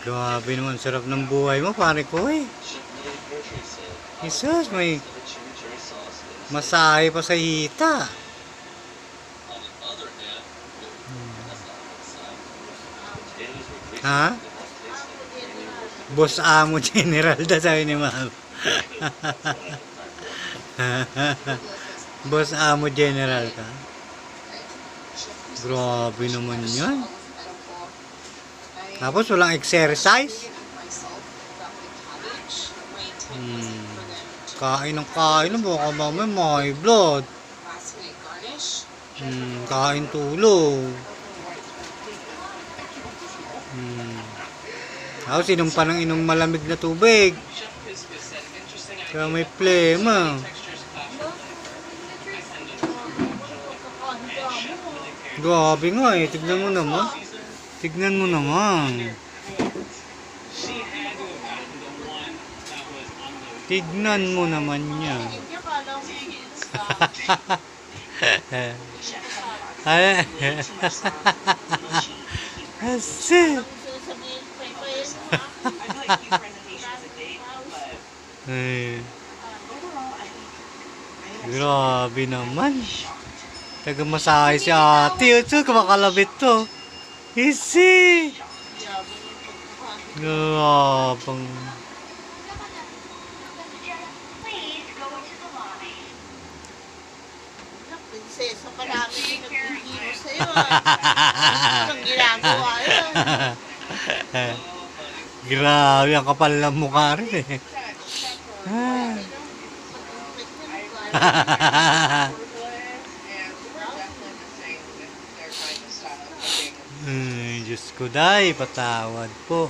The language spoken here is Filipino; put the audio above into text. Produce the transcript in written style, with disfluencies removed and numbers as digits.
Grabe naman, sarap ng buhay mo, pare ko eh. Jesus, may masahe pa sa hita. Ha? Boss Amo General da sabi ni Ma'am. Boss Amo General ka. Grabe naman yan. Tapos walang exercise. Kain ng kain, baka mamaya may blood. Kain tulog. Tapos inom pa ng inom malamig na tubig. Kaya may plema. Grabe nga eh, tignan mo naman. Tignan mo naman. Tignan mo naman niya. Asi. Grabe naman. Taga-masahe si ate. Ito, kumakalabit to. Easy. Grabang. Prinsesa pa namin yung nag-ihiro sa'yo. Anong ginagawa yun? Grabe, ang kapal ng mukha rin eh. Diyos ko, day, patawad po.